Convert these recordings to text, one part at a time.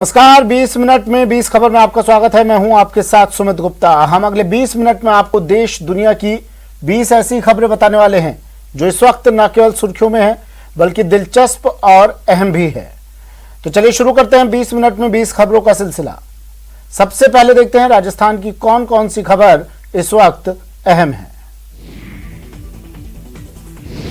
नमस्कार। 20 मिनट में 20 खबर में आपका स्वागत है। मैं हूं आपके साथ सुमित गुप्ता। हम अगले 20 मिनट में आपको देश दुनिया की 20 ऐसी खबरें बताने वाले हैं जो इस वक्त न केवल सुर्खियों में है बल्कि दिलचस्प और अहम भी है। तो चलिए शुरू करते हैं 20 मिनट में 20 खबरों का सिलसिला। सबसे पहले देखते हैं राजस्थान की कौन कौन सी खबर इस वक्त अहम है।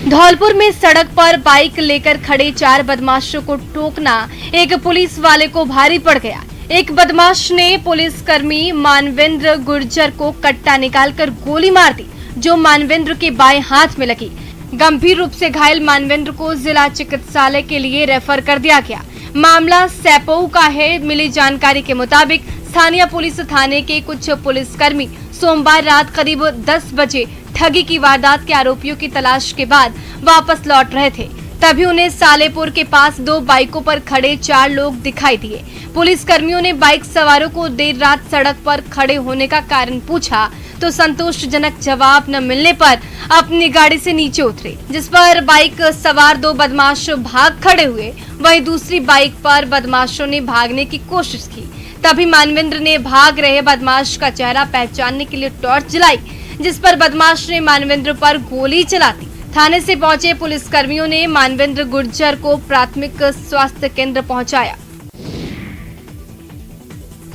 धौलपुर में सड़क पर बाइक लेकर खड़े 4 बदमाशों को टोकना एक पुलिस वाले को भारी पड़ गया। एक बदमाश ने पुलिसकर्मी मानवेंद्र गुर्जर को कट्टा निकालकर गोली मार दी, जो मानवेंद्र के बाएं हाथ में लगी। गंभीर रूप से घायल मानवेंद्र को जिला चिकित्सालय के लिए रेफर कर दिया गया। मामला सैपऊ का है। मिली जानकारी के मुताबिक स्थानीय पुलिस थाने के कुछ पुलिसकर्मी सोमवार रात करीब 10 बजे ठगी की वारदात के आरोपियों की तलाश के बाद वापस लौट रहे थे। तभी उन्हें सालेपुर के पास 2 बाइकों पर खड़े 4 लोग दिखाई दिए। पुलिस कर्मियों ने बाइक सवारों को देर रात सड़क पर खड़े होने का कारण पूछा तो संतोषजनक जवाब न मिलने पर अपनी गाड़ी से नीचे उतरे, जिस पर बाइक सवार 2 बदमाश भाग खड़े हुए। वहीं दूसरी बाइक पर बदमाशों ने भागने की कोशिश की। तभी मानवेंद्र ने भाग रहे बदमाश का चेहरा पहचानने के लिए टॉर्च जलाई, जिस पर बदमाश ने मानवेंद्र पर गोली चला दी। थाने से पहुंचे पुलिसकर्मियों ने मानवेंद्र गुर्जर को प्राथमिक स्वास्थ्य केंद्र पहुंचाया।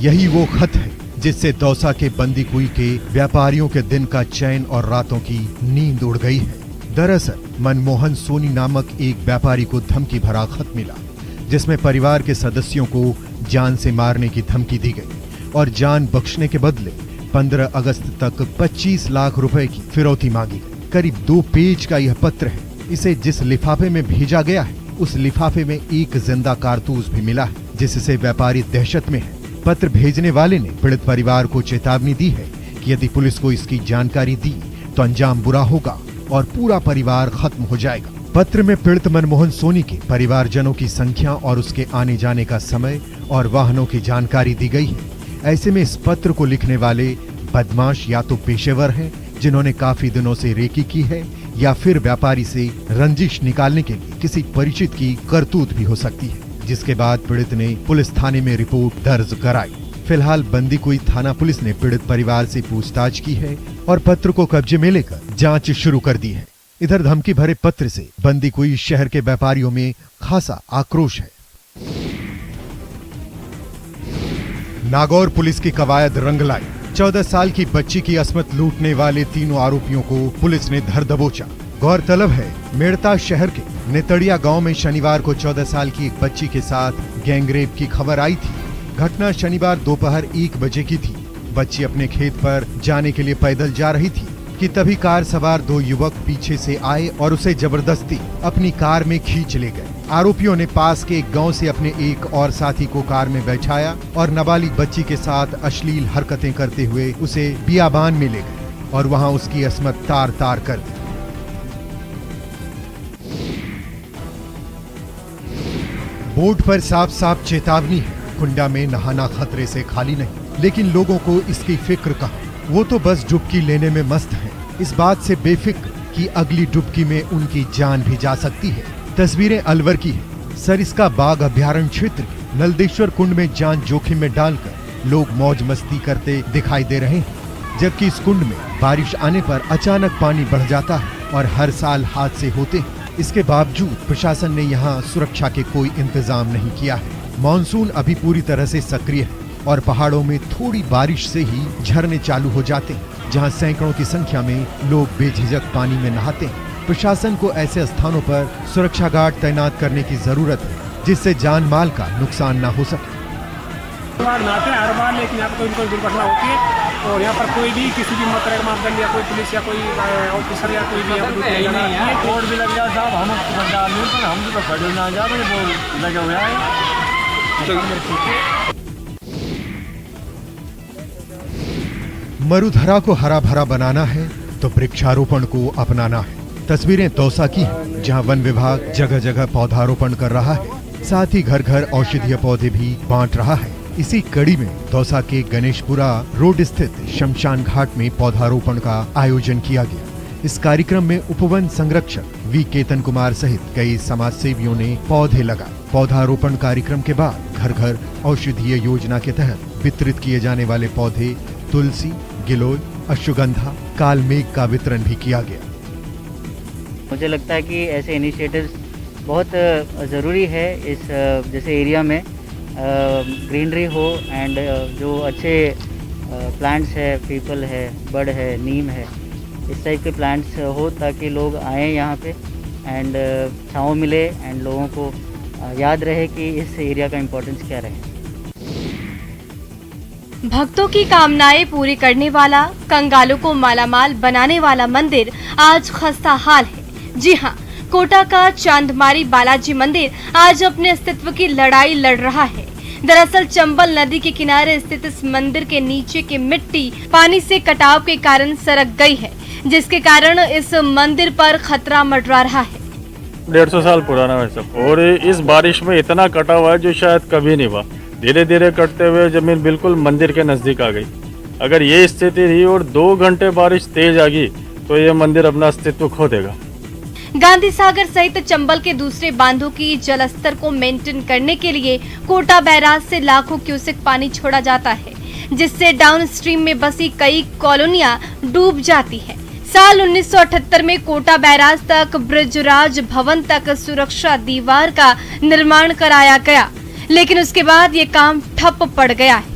यही वो खत है जिससे दौसा के बंदीकुई के व्यापारियों के दिन का चैन और रातों की नींद उड़ गई है। दरअसल मनमोहन सोनी नामक एक व्यापारी को धमकी भरा खत मिला, जिसमें परिवार के सदस्यों को जान से मारने की धमकी दी गई और जान बख्शने के बदले 15 अगस्त तक 25 लाख रुपए की फिरौती मांगी गई। करीब 2 पेज का यह पत्र है। इसे जिस लिफाफे में भेजा गया है उस लिफाफे में एक जिंदा कारतूस भी मिला है, जिससे व्यापारी दहशत में है। पत्र भेजने वाले ने पीड़ित परिवार को चेतावनी दी है कि यदि पुलिस को इसकी जानकारी दी तो अंजाम बुरा होगा और पूरा परिवार खत्म हो जाएगा। पत्र में पीड़ित मनमोहन सोनी के परिवारजनों की संख्या और उसके आने जाने का समय और वाहनों की जानकारी दी गई है। ऐसे में इस पत्र को लिखने वाले बदमाश या तो पेशेवर हैं जिन्होंने काफी दिनों से रेकी की है, या फिर व्यापारी से रंजिश निकालने के लिए किसी परिचित की करतूत भी हो सकती है, जिसके बाद पीड़ित ने पुलिस थाने में रिपोर्ट दर्ज कराई। फिलहाल बंदीकुई थाना पुलिस ने पीड़ित परिवार से पूछताछ की है और पत्र को कब्जे में लेकर जांच शुरू कर दी है। इधर धमकी भरे पत्र से बंदीकुई शहर के व्यापारियों में खासा आक्रोश है। नागौर पुलिस की कवायद रंग लाई। 14 साल की बच्ची की अस्मत लूटने वाले तीनों आरोपियों को पुलिस ने धर दबोचा। गौरतलब है, मेड़ता शहर के नेतड़िया गांव में शनिवार को 14 साल की एक बच्ची के साथ गैंगरेप की खबर आई थी। घटना शनिवार दोपहर 1 बजे की थी। बच्ची अपने खेत पर जाने के लिए पैदल जा रही थी कि तभी कार सवार 2 युवक पीछे से आए और उसे जबरदस्ती अपनी कार में खींच ले गए। आरोपियों ने पास के एक गांव से अपने एक और साथी को कार में बैठाया और नाबालिग बच्ची के साथ अश्लील हरकतें करते हुए उसे बियाबान में ले गए और वहां उसकी अस्मत तार तार कर दी। बोर्ड पर साफ साफ चेतावनी है, कुंडा में नहाना खतरे से खाली नहीं, लेकिन लोगों को इसकी फिक्र कहाँ। वो तो बस डुबकी लेने में मस्त है, इस बात से बेफिक्र कि अगली डुबकी में उनकी जान भी जा सकती है। तस्वीरें अलवर की है। सरिस्का बाग अभ्यारण्य क्षेत्र के नलदेश्वर कुंड में जान जोखिम में डालकर लोग मौज मस्ती करते दिखाई दे रहे हैं, जबकि इस कुंड में बारिश आने पर अचानक पानी बढ़ जाता है और हर साल हादसे होते हैं। इसके बावजूद प्रशासन ने यहाँ सुरक्षा के कोई इंतजाम नहीं किया है। मानसून अभी पूरी तरह से सक्रिय है और पहाड़ों में थोड़ी बारिश से ही झरने चालू हो जाते हैं, जहाँ सैकड़ों की संख्या में लोग बेझिझक पानी में नहाते हैं। प्रशासन को ऐसे स्थानों पर सुरक्षा गार्ड तैनात करने की जरूरत है, जिससे जान माल का नुकसान न हो सके। नहाते हैं हर बार, लेकिन यहाँ पर कोई कोई दुर्घटना होती है और यहाँ पर कोई भी किसी भी मतदान मापदंड या कोई पुलिस या कोई ऑफिसर या कोई भी बोर्ड भी लग जाए साहब, हम तो खड़े ना जाते लगे हुए हैं। मरुधरा को हरा भरा बनाना है तो वृक्षारोपण को अपनाना है। तस्वीरें दौसा की हैं, जहां वन विभाग जगह जगह पौधारोपण कर रहा है, साथ ही घर घर औषधीय पौधे भी बांट रहा है। इसी कड़ी में दौसा के गणेशपुरा रोड स्थित शमशान घाट में पौधारोपण का आयोजन किया गया। इस कार्यक्रम में उपवन संरक्षक वी केतन कुमार सहित कई समाज सेवियों ने पौधे लगाए। पौधारोपण कार्यक्रम के बाद घर घर औषधीय योजना के तहत वितरित किए जाने वाले पौधे तुलसी, गिलोय, अश्वगंधा, कालमेघ का वितरण भी किया गया। मुझे लगता है कि ऐसे इनिशिएटिव्स बहुत ज़रूरी है इस जैसे एरिया में ग्रीनरी हो एंड जो अच्छे प्लांट्स है, पीपल है, बड़ है, नीम है, इस टाइप के प्लांट्स हो ताकि लोग आएँ यहाँ पे एंड छाँव मिले एंड लोगों को याद रहे कि इस एरिया का इम्पोर्टेंस क्या रहे। भक्तों की कामनाएं पूरी करने वाला, कंगालों को मालामाल बनाने वाला मंदिर आज खस्ता हाल है। जी हाँ, कोटा का चांदमारी बालाजी मंदिर आज अपने अस्तित्व की लड़ाई लड़ रहा है। दरअसल चंबल नदी के किनारे स्थित इस मंदिर के नीचे की मिट्टी पानी से कटाव के कारण सरक गई है, जिसके कारण इस मंदिर पर खतरा मंडरा रहा है। 150 साल पुराना है सब, और इस बारिश में इतना कटा हुआ है जो शायद कभी नहीं हुआ। धीरे धीरे कटते हुए जमीन बिल्कुल मंदिर के नजदीक आ गई। अगर ये स्थिति रही और 2 घंटे बारिश तेज आ गई तो ये मंदिर अपना अस्तित्व खो देगा। गांधी सागर सहित चंबल के दूसरे बांधों की जलस्तर को मेंटेन करने के लिए कोटा बैराज से लाखों क्यूसेक पानी छोड़ा जाता है, जिससे डाउन स्ट्रीम में बसी कई कॉलोनियां डूब जाती है। साल 1978 में कोटा बैराज तक ब्रजराज भवन तक सुरक्षा दीवार का निर्माण कराया गया, लेकिन उसके बाद ये काम ठप पड़ गया है।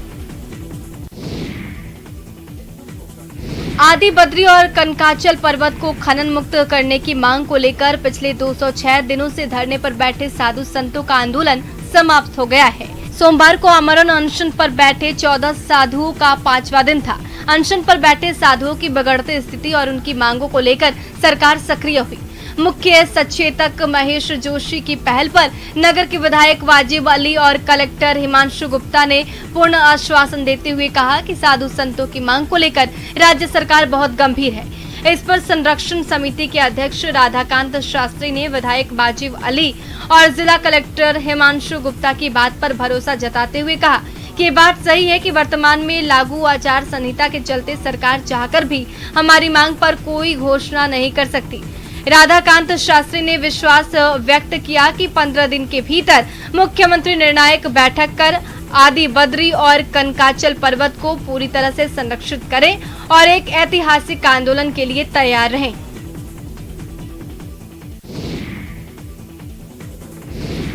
आदि बद्री और कनकाचल पर्वत को खनन मुक्त करने की मांग को लेकर पिछले 206 दिनों से धरने पर बैठे साधु संतों का आंदोलन समाप्त हो गया है। सोमवार को आमरण अनशन पर बैठे 14 साधुओं का 5वां दिन था। अनशन पर बैठे साधुओं की बिगड़ती स्थिति और उनकी मांगों को लेकर सरकार सक्रिय हुई। मुख्य सचेतक महेश जोशी की पहल पर नगर के विधायक वाजिब अली और कलेक्टर हिमांशु गुप्ता ने पूर्ण आश्वासन देते हुए कहा कि साधु संतों की मांग को लेकर राज्य सरकार बहुत गंभीर है। इस पर संरक्षण समिति के अध्यक्ष राधाकांत शास्त्री ने विधायक वाजिब अली और जिला कलेक्टर हिमांशु गुप्ता की बात पर भरोसा जताते हुए कहा कि ये बात सही है कि वर्तमान में लागू आचार संहिता के चलते सरकार चाहकर भी हमारी मांग पर कोई घोषणा नहीं कर सकती। राधाकांत शास्त्री ने विश्वास व्यक्त किया कि 15 दिन के भीतर मुख्यमंत्री निर्णायक बैठक कर आदि बद्री और कनकाचल पर्वत को पूरी तरह से संरक्षित करें और एक ऐतिहासिक आंदोलन के लिए तैयार रहें।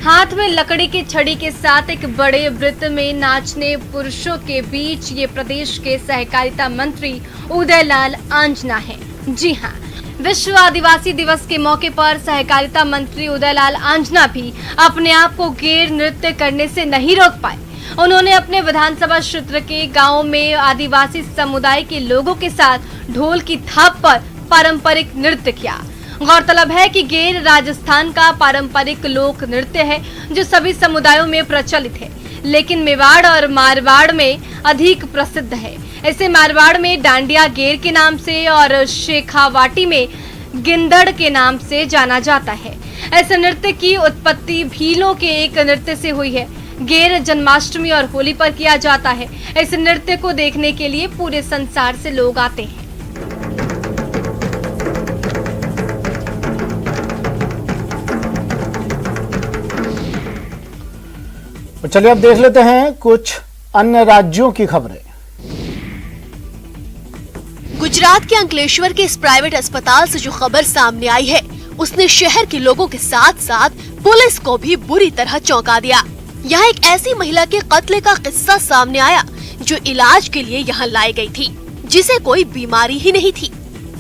हाथ में लकड़ी की छड़ी के साथ एक बड़े वृत्त में नाचने पुरुषों के बीच ये प्रदेश के सहकारिता मंत्री उदयलाल आंजना है। जी हाँ, विश्व आदिवासी दिवस के मौके पर सहकारिता मंत्री उदयलाल आंजना भी अपने आप को गेर नृत्य करने से नहीं रोक पाए। उन्होंने अपने विधानसभा क्षेत्र के गांव में आदिवासी समुदाय के लोगों के साथ ढोल की थाप पर पारंपरिक नृत्य किया। गौरतलब है कि गेर राजस्थान का पारंपरिक लोक नृत्य है जो सभी समुदायों में प्रचलित है, लेकिन मेवाड़ और मारवाड़ में अधिक प्रसिद्ध है। इसे मारवाड़ में डांडिया गेर के नाम से और शेखावाटी में गिंदड़ के नाम से जाना जाता है। इस नृत्य की उत्पत्ति भीलों के एक नृत्य से हुई है। गेर जन्माष्टमी और होली पर किया जाता है। इस नृत्य को देखने के लिए पूरे संसार से लोग आते हैं। तो चलिए अब देख लेते हैं कुछ अन्य राज्यों की खबरें। गुजरात के अंकलेश्वर के इस प्राइवेट अस्पताल से जो खबर सामने आई है, उसने शहर के लोगों के साथ साथ पुलिस को भी बुरी तरह चौंका दिया। यहाँ एक ऐसी महिला के कत्ल का किस्सा सामने आया जो इलाज के लिए यहाँ लाई गई थी, जिसे कोई बीमारी ही नहीं थी।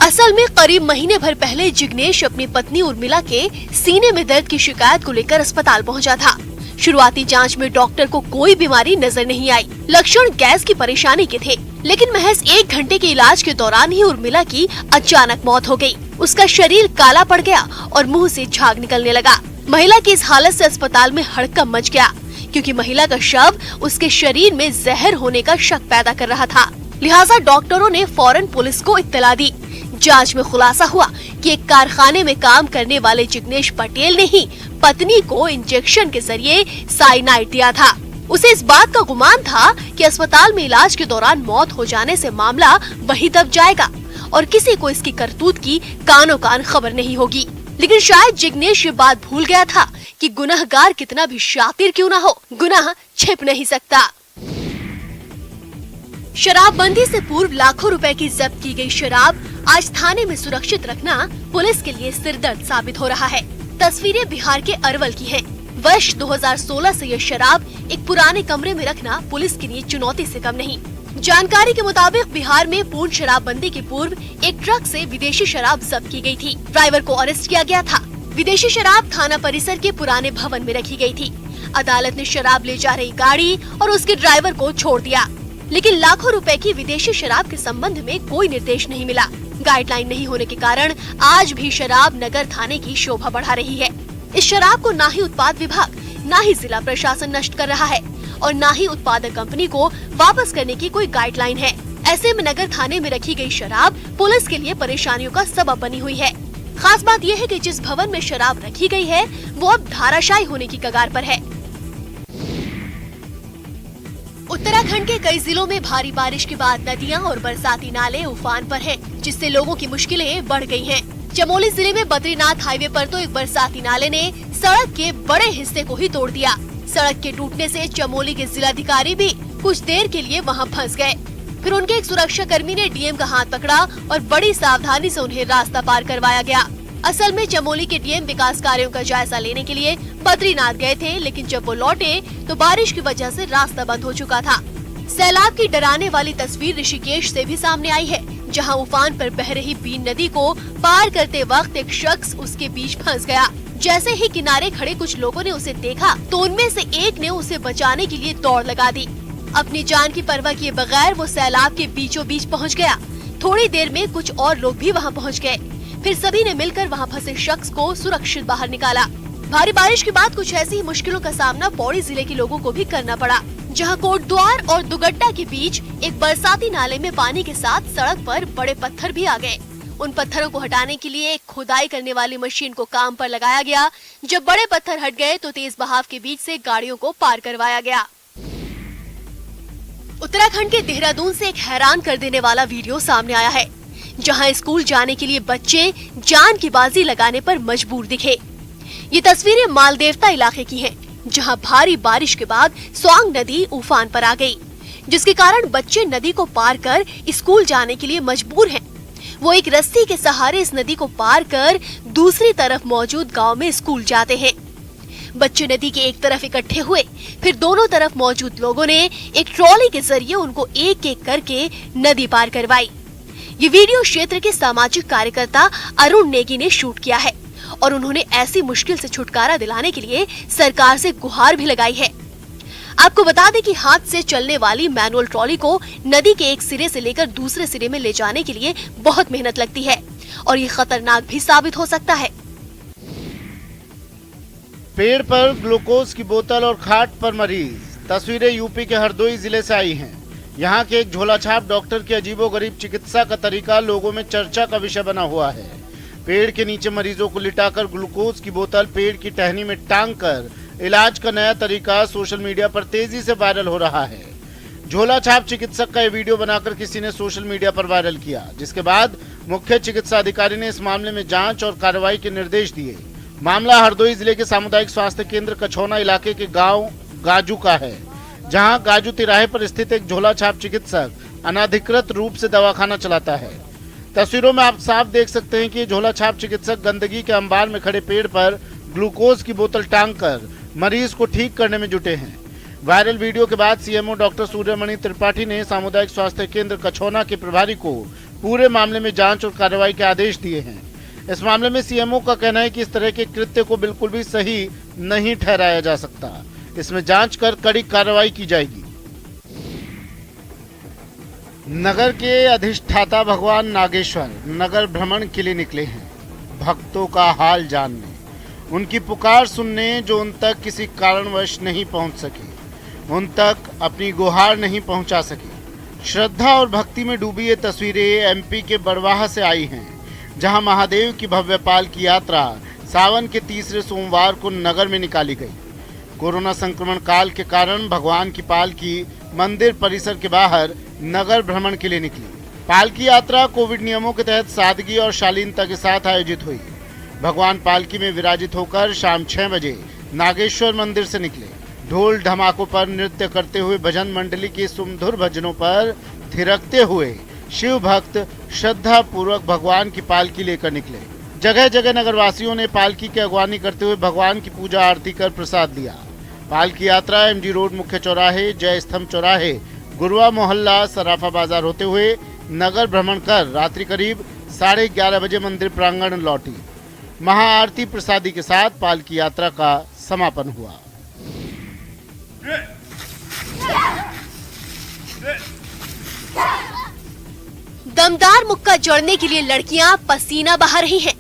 असल में करीब महीने भर पहले जिग्नेश अपनी पत्नी उर्मिला के सीने में दर्द की शिकायत को लेकर अस्पताल पहुँचा था। शुरुआती जांच में डॉक्टर को कोई बीमारी नजर नहीं आई। लक्षण गैस की परेशानी के थे, लेकिन महज 1 घंटे के इलाज के दौरान ही उर्मिला की अचानक मौत हो गई। उसका शरीर काला पड़ गया और मुंह से झाग निकलने लगा। महिला की इस हालत से अस्पताल में हड़कंप मच गया, क्योंकि महिला का शव उसके शरीर में जहर होने का शक पैदा कर रहा था। लिहाजा डॉक्टरों ने फौरन पुलिस को इत्तला दी। जांच में खुलासा हुआ कि एक कारखाने में काम करने वाले जिग्नेश पटेल ने ही पत्नी को इंजेक्शन के जरिए साइनाइड दिया था। उसे इस बात का गुमान था कि अस्पताल में इलाज के दौरान मौत हो जाने से मामला वहीं दब जाएगा और किसी को इसकी करतूत की कानो कान खबर नहीं होगी। लेकिन शायद जिग्नेश ये बात भूल गया था कि गुनहगार कितना भी शातिर क्यों ना हो, गुनाह छिप नहीं सकता। शराबबंदी से पूर्व लाखों रुपए की जब्त की गई शराब आज थाने में सुरक्षित रखना पुलिस के लिए सिरदर्द साबित हो रहा है। तस्वीरें बिहार के अरवल की हैं। वर्ष 2016 से यह शराब एक पुराने कमरे में रखना पुलिस के लिए चुनौती से कम नहीं। जानकारी के मुताबिक बिहार में पूर्ण शराबबंदी के पूर्व एक ट्रक से विदेशी शराब जब्त की गई थी। ड्राइवर को अरेस्ट किया गया था। विदेशी शराब थाना परिसर के पुराने भवन में रखी गई थी। अदालत ने शराब ले जा रही गाड़ी और उसके ड्राइवर को छोड़ दिया, लेकिन लाखों रुपए की विदेशी शराब के संबंध में कोई निर्देश नहीं मिला। गाइडलाइन नहीं होने के कारण आज भी शराब नगर थाने की शोभा बढ़ा रही है। इस शराब को ना ही उत्पाद विभाग, ना ही जिला प्रशासन नष्ट कर रहा है और ना ही उत्पादक कंपनी को वापस करने की कोई गाइडलाइन है। ऐसे में नगर थाने में रखी गई शराब पुलिस के लिए परेशानियों का सबब बनी हुई है। खास बात यह है कि जिस भवन में शराब रखी गई है वो अब धाराशायी होने की कगार पर है। उत्तराखंड के कई जिलों में भारी बारिश के बाद नदियां और बरसाती नाले उफान पर हैं, जिससे लोगों की मुश्किलें बढ़ गई हैं। चमोली जिले में बद्रीनाथ हाईवे पर तो एक बरसाती नाले ने सड़क के बड़े हिस्से को ही तोड़ दिया। सड़क के टूटने से चमोली के जिलाधिकारी भी कुछ देर के लिए वहां फंस गए। फिर उनके एक सुरक्षा कर्मी ने डीएम का हाथ पकड़ा और बड़ी सावधानी से उन्हें रास्ता पार करवाया गया। असल में चमोली के डीएम विकास कार्यों का जायजा लेने के लिए बद्रीनाथ गए थे, लेकिन जब वो लौटे तो बारिश की वजह से रास्ता बंद हो चुका था। सैलाब की डराने वाली तस्वीर ऋषिकेश से भी सामने आई है, जहां उफान पर बह रही बीन नदी को पार करते वक्त एक शख्स उसके बीच फंस गया। जैसे ही किनारे खड़े कुछ लोगों ने उसे देखा तो उनमें से एक ने उसे बचाने के लिए दौड़ लगा दी। अपनी जान की परवाह किए बगैर वो सैलाब के बीचों बीच पहुंच गया। थोड़ी देर में कुछ और लोग भी वहां पहुंच गए। फिर सभी ने मिलकर वहां फंसे शख्स को सुरक्षित बाहर निकाला। भारी बारिश के बाद कुछ ऐसी ही मुश्किलों का सामना पौड़ी जिले के लोगों को भी करना पड़ा, जहां कोटद्वार और दुगड्डा के बीच एक बरसाती नाले में पानी के साथ सड़क पर बड़े पत्थर भी आ गए। उन पत्थरों को हटाने के लिए एक खुदाई करने वाली मशीन को काम पर लगाया गया। जब बड़े पत्थर हट गए तो तेज बहाव के बीच से गाड़ियों को पार करवाया गया। उत्तराखंड के देहरादून से एक हैरान कर देने वाला वीडियो सामने आया है, जहां स्कूल जाने के लिए बच्चे जान की बाजी लगाने पर मजबूर दिखे। ये तस्वीरें मालदेवता इलाके की हैं, जहां भारी बारिश के बाद स्वांग नदी उफान पर आ गई, जिसके कारण बच्चे नदी को पार कर स्कूल जाने के लिए मजबूर हैं। वो एक रस्सी के सहारे इस नदी को पार कर दूसरी तरफ मौजूद गांव में स्कूल जाते हैं। बच्चे नदी के एक तरफ इकट्ठे हुए, फिर दोनों तरफ मौजूद लोगों ने एक ट्रॉली के जरिए उनको एक एक करके नदी पार करवाई। ये वीडियो क्षेत्र के सामाजिक कार्यकर्ता अरुण नेगी ने शूट किया है और उन्होंने ऐसी मुश्किल से छुटकारा दिलाने के लिए सरकार से गुहार भी लगाई है। आपको बता दें कि हाथ से चलने वाली मैनुअल ट्रॉली को नदी के एक सिरे से लेकर दूसरे सिरे में ले जाने के लिए बहुत मेहनत लगती है और ये खतरनाक भी साबित हो सकता है। पेड़ पर ग्लूकोज की बोतल और खाट पर मरीज। तस्वीरें यूपी के हरदोई जिले से आई हैं। यहाँ के एक झोलाछाप डॉक्टर की अजीबोगरीब चिकित्सा का तरीका लोगों में चर्चा का विषय बना हुआ है। पेड़ के नीचे मरीजों को लिटाकर ग्लूकोज की बोतल पेड़ की टहनी में टांग कर इलाज का नया तरीका सोशल मीडिया पर तेजी से वायरल हो रहा है। झोलाछाप चिकित्सक का ये वीडियो बनाकर किसी ने सोशल मीडिया पर वायरल किया, जिसके बाद मुख्य चिकित्सा अधिकारी ने इस मामले में जांच और कार्रवाई के निर्देश दिए। मामला हरदोई जिले के सामुदायिक स्वास्थ्य केंद्र कछौना इलाके के गांव गाजू का है, जहां गाजू तिराहे पर स्थित एक झोलाछाप चिकित्सक अनाधिकृत रूप से दवाखाना चलाता है। तस्वीरों में आप साफ देख सकते हैं कि झोलाछाप चिकित्सक गंदगी के अंबार में खड़े पेड़ पर ग्लूकोज की बोतल टांग कर मरीज को ठीक करने में जुटे हैं। वायरल वीडियो के बाद सीएमओ डॉक्टर सूर्यमणि त्रिपाठी ने सामुदायिक स्वास्थ्य केंद्र कछौना के प्रभारी को पूरे मामले में जांच और कार्रवाई के आदेश दिए हैं। इस मामले में सीएमओ का कहना है कि इस तरह के कृत्य को बिल्कुल भी सही नहीं ठहराया जा सकता। इसमें जांच कर कड़ी कार्रवाई की जाएगी। नगर के अधिष्ठाता भगवान नागेश्वर नगर भ्रमण के लिए निकले हैं, भक्तों का हाल जानने, उनकी पुकार सुनने। जो उन तक किसी कारणवश नहीं पहुंच सके, उन तक अपनी गुहार नहीं पहुंचा सके। श्रद्धा और भक्ति में डूबी ये तस्वीरें एमपी के बड़वाह से आई हैं, जहां महादेव की भव्य पाल की यात्रा सावन के तीसरे सोमवार को नगर में निकाली गई। कोरोना संक्रमण काल के कारण भगवान की पाल की मंदिर परिसर के बाहर नगर भ्रमण के लिए निकली। पालकी यात्रा कोविड नियमों के तहत सादगी और शालीनता के साथ आयोजित हुई। भगवान पालकी में विराजित होकर शाम 6 बजे नागेश्वर मंदिर से निकले। ढोल ढमाकों पर नृत्य करते हुए भजन मंडली के सुमधुर भजनों पर थिरकते हुए शिव भक्त श्रद्धा पूर्वक भगवान की पालकी लेकर निकले। जगह जगह नगरवासियों ने पालकी की अगवानी करते हुए भगवान की पूजा आरती कर प्रसाद दिया। पालकी यात्रा एमजी रोड मुख्य चौराहे, जय स्तंभ चौराहे, गुरुआ मोहल्ला, सराफा बाजार होते हुए नगर भ्रमण कर रात्रि करीब 11:30 बजे मंदिर प्रांगण लौटी। महाआरती प्रसादी के साथ पालकी यात्रा का समापन हुआ। दमदार मुक्का जोड़ने के लिए लड़कियां पसीना बहा रही हैं।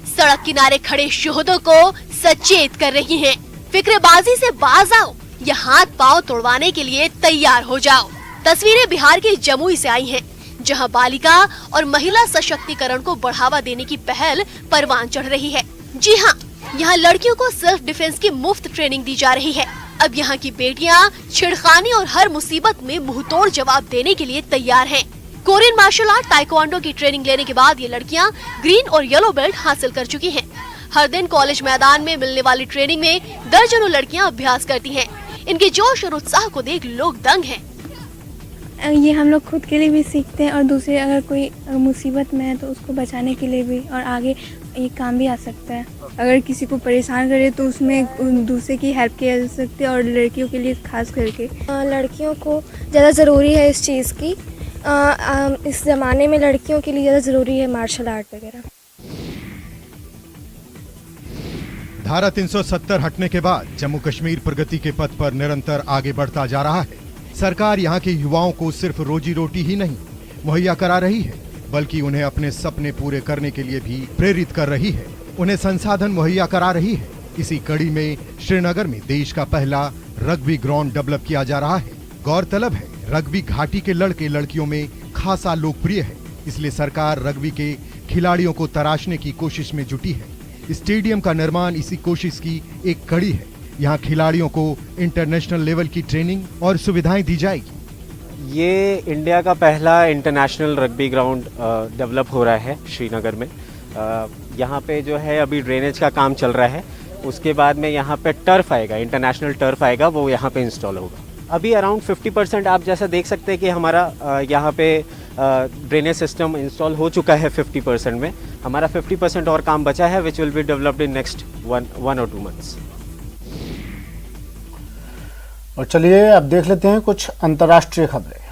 सड़क किनारे खड़े शोहदों को सचेत कर रही हैं। फिक्रबाजी से बाज आओ या हाथ पांव तोड़वाने के लिए तैयार हो जाओ। तस्वीरें बिहार के जमुई से आई हैं, जहां बालिका और महिला सशक्तिकरण को बढ़ावा देने की पहल परवान चढ़ रही है। जी हाँ, यहाँ लड़कियों को सेल्फ डिफेंस की मुफ्त ट्रेनिंग दी जा रही है। अब यहाँ की बेटियाँ छिड़खानी और हर मुसीबत में मुंहतोड़ जवाब देने के लिए तैयार हैं। कोरियन मार्शल आर्ट ताइक्वांडो की ट्रेनिंग लेने के बाद ये लड़कियां ग्रीन और येलो बेल्ट हासिल कर चुकी हैं। हर दिन कॉलेज मैदान में मिलने वाली ट्रेनिंग में दर्जनों लड़कियां अभ्यास करती हैं। इनके जोश और उत्साह को देख लोग दंग हैं। ये हम लोग खुद के लिए भी सीखते हैं और दूसरे अगर कोई मुसीबत में है तो उसको बचाने के लिए भी, और आगे ये काम भी आ सकता है। अगर किसी को परेशान करे तो उसमें दूसरे की हेल्प किया जा सकती है, और लड़कियों के लिए खास करके लड़कियों को ज़्यादा ज़रूरी है इस चीज़ की। इस ज़माने में लड़कियों के लिए ज़्यादा ज़रूरी है मार्शल आर्ट वगैरह। धारा 370 हटने के बाद जम्मू कश्मीर प्रगति के पथ पर निरंतर आगे बढ़ता जा रहा है। सरकार यहाँ के युवाओं को सिर्फ रोजी रोटी ही नहीं मुहैया करा रही है, बल्कि उन्हें अपने सपने पूरे करने के लिए भी प्रेरित कर रही है। उन्हें संसाधन मुहैया करा रही है। इसी कड़ी में श्रीनगर में देश का पहला रग्बी ग्राउंड डेवलप किया जा रहा है। गौरतलब है, रग्बी घाटी के लड़के लड़कियों में खासा लोकप्रिय है, इसलिए सरकार रग्बी के खिलाड़ियों को तराशने की कोशिश में जुटी है। स्टेडियम का निर्माण इसी कोशिश की एक कड़ी है। यहाँ खिलाड़ियों को इंटरनेशनल लेवल की ट्रेनिंग और सुविधाएं दी जाएगी। ये इंडिया का पहला इंटरनेशनल रग्बी ग्राउंड डेवलप हो रहा है श्रीनगर में। यहाँ पे जो है अभी ड्रेनेज का काम चल रहा है, उसके बाद में यहाँ पे टर्फ आएगा, इंटरनेशनल टर्फ आएगा, वो यहाँ पे इंस्टॉल होगा। अभी अराउंड 50% आप जैसा देख सकते हैं कि हमारा यहाँ पे ड्रेनेज सिस्टम इंस्टॉल हो चुका है 50% में। हमारा 50% और काम बचा है, which will be developed in next 1 or 2 months। और चलिए अब देख लेते हैं कुछ अंतर्राष्ट्रीय खबरें।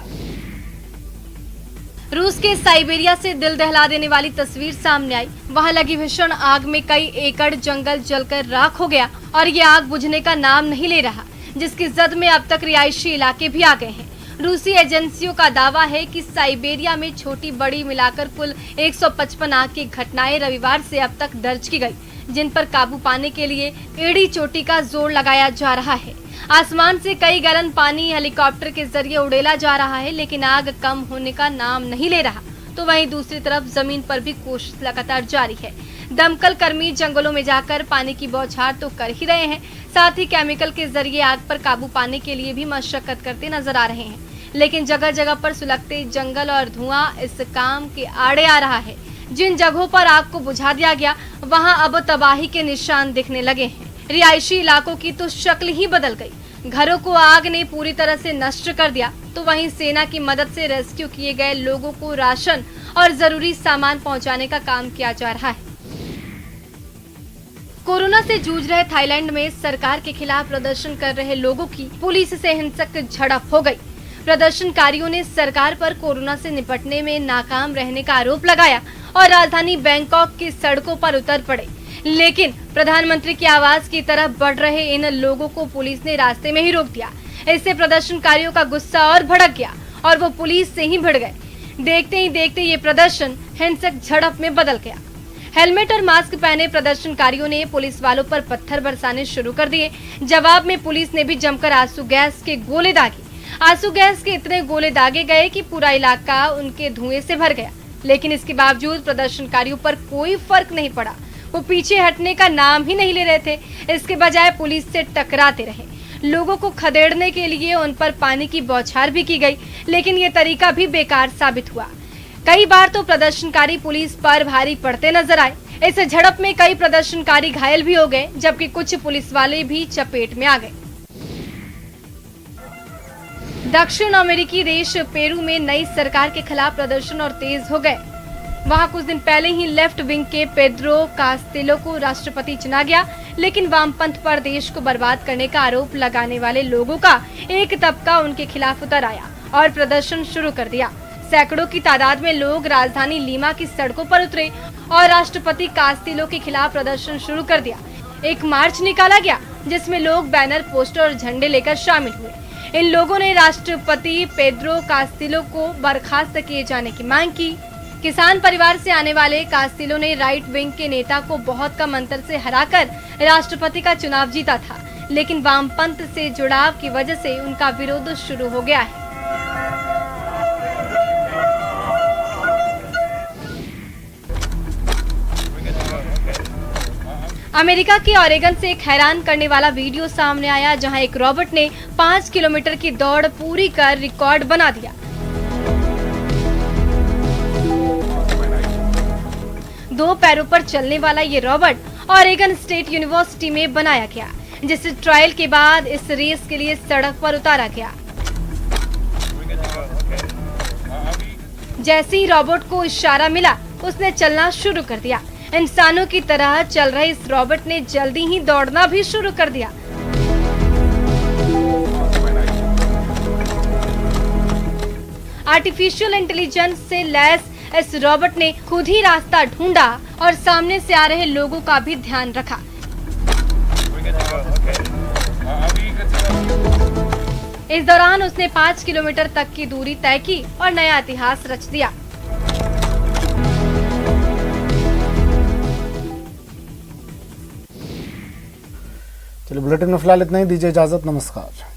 रूस के साइबेरिया से दिल दहला देने वाली तस्वीर सामने आई। वहां लगी भीषण आग में कई एकड़ जंगल जलकर राख हो गया और ये आग बुझने का नाम नहीं ले रहा, जिसकी जद में अब तक रिहायशी इलाके भी आ गए हैं। रूसी एजेंसियों का दावा है कि साइबेरिया में छोटी बड़ी मिलाकर कुल 155 आग की घटनाएं रविवार से अब तक दर्ज की गई, जिन पर काबू पाने के लिए एड़ी चोटी का जोर लगाया जा रहा है। आसमान से कई गैलन पानी हेलीकॉप्टर के जरिए उड़ेला जा रहा है, लेकिन आग कम होने का नाम नहीं ले रहा। तो वहीं दूसरी तरफ जमीन पर भी कोशिश लगातार जारी है। दमकल कर्मी जंगलों में जाकर पानी की बौछार तो कर ही रहे हैं, साथ ही केमिकल के जरिए आग पर काबू पाने के लिए भी मशक्कत करते नजर आ रहे हैं, लेकिन जगह जगह पर सुलगते जंगल और धुआं इस काम के आड़े आ रहा है। जिन जगहों पर आग को बुझा दिया गया वहां अब तबाही के निशान दिखने लगे हैं। रिहायशी इलाकों की तो शक्ल ही बदल गई। घरों को आग ने पूरी तरह से नष्ट कर दिया, तो वहीं सेना की मदद से रेस्क्यू किए गए लोगों को राशन और जरूरी सामान पहुंचाने का काम किया जा रहा है। कोरोना से जूझ रहे थाईलैंड में सरकार के खिलाफ प्रदर्शन कर रहे लोगों की पुलिस से हिंसक झड़प हो गई। प्रदर्शनकारियों ने सरकार पर कोरोना से निपटने में नाकाम रहने का आरोप लगाया और राजधानी बैंकॉक की सड़कों पर उतर पड़े, लेकिन प्रधानमंत्री की आवाज की तरफ बढ़ रहे इन लोगों को पुलिस ने रास्ते में ही रोक दिया। इससे प्रदर्शनकारियों का गुस्सा और भड़क गया और वो पुलिस से ही भिड़ गए। देखते ही देखते ये प्रदर्शन हिंसक झड़प में बदल गया। हेलमेट और मास्क पहने प्रदर्शनकारियों ने पुलिस वालों पर पत्थर बरसाने शुरू कर दिए। जवाब में पुलिस ने भी जमकर आंसू गैस के गोले दागे। आंसू गैस के इतने गोले दागे गए कि पूरा इलाका उनके धुएं से भर गया, लेकिन इसके बावजूद प्रदर्शनकारियों पर कोई फर्क नहीं पड़ा। वो पीछे हटने का नाम ही नहीं ले रहे थे, इसके बजाय पुलिस से टकराते रहे। लोगों को खदेड़ने के लिए उन पर पानी की बौछार भी की गई, लेकिन ये तरीका भी बेकार साबित हुआ। कई बार तो प्रदर्शनकारी पुलिस पर भारी पड़ते नजर आए। इस झड़प में कई प्रदर्शनकारी घायल भी हो गए, जबकि कुछ पुलिस वाले भी चपेट में आ गए। दक्षिण अमेरिकी देश पेरू में नई सरकार के खिलाफ प्रदर्शन और तेज हो गए। वहां कुछ दिन पहले ही लेफ्ट विंग के पेड्रो कास्तेलो को राष्ट्रपति चुना गया, लेकिन वामपंथ पर देश को बर्बाद करने का आरोप लगाने वाले लोगों का एक तबका उनके खिलाफ उतर आया और प्रदर्शन शुरू कर दिया। सैकड़ों की तादाद में लोग राजधानी लीमा की सड़कों पर उतरे और राष्ट्रपति कास्तेलो के खिलाफ प्रदर्शन शुरू कर दिया। एक मार्च निकाला गया जिसमें लोग बैनर, पोस्टर और झंडे लेकर शामिल हुए। इन लोगों ने राष्ट्रपति पेड्रो कास्तेलो को बर्खास्त किए जाने की मांग की। किसान परिवार से आने वाले कास्तेलो ने राइट विंग के नेता को बहुत कम अंतर से हराकर राष्ट्रपति का चुनाव जीता था, लेकिन वामपंथ से जुड़ाव की वजह से उनका विरोध शुरू हो गया है। अमेरिका के ओरेगन से एक हैरान करने वाला वीडियो सामने आया, जहां एक रोबोट ने 5 किलोमीटर की दौड़ पूरी कर रिकॉर्ड बना दिया। दो पैरों पर चलने वाला ये रोबोट ओरेगन स्टेट यूनिवर्सिटी में बनाया गया, जिसे ट्रायल के बाद इस रेस के लिए सड़क पर उतारा गया। जैसे ही रोबोट को इशारा मिला, उसने चलना शुरू कर दिया। इंसानों की तरह चल रहे इस रोबोट ने जल्दी ही दौड़ना भी शुरू कर दिया। आर्टिफिशियल इंटेलिजेंस से लैस इस रोबोट ने खुद ही रास्ता ढूंढा और सामने से आ रहे लोगों का भी ध्यान रखा। इस दौरान उसने 5 किलोमीटर तक की दूरी तय की और नया इतिहास रच दिया। चलिए, बुलेटिन में फिलहाल इतना ही। दीजिए इजाजत। नमस्कार।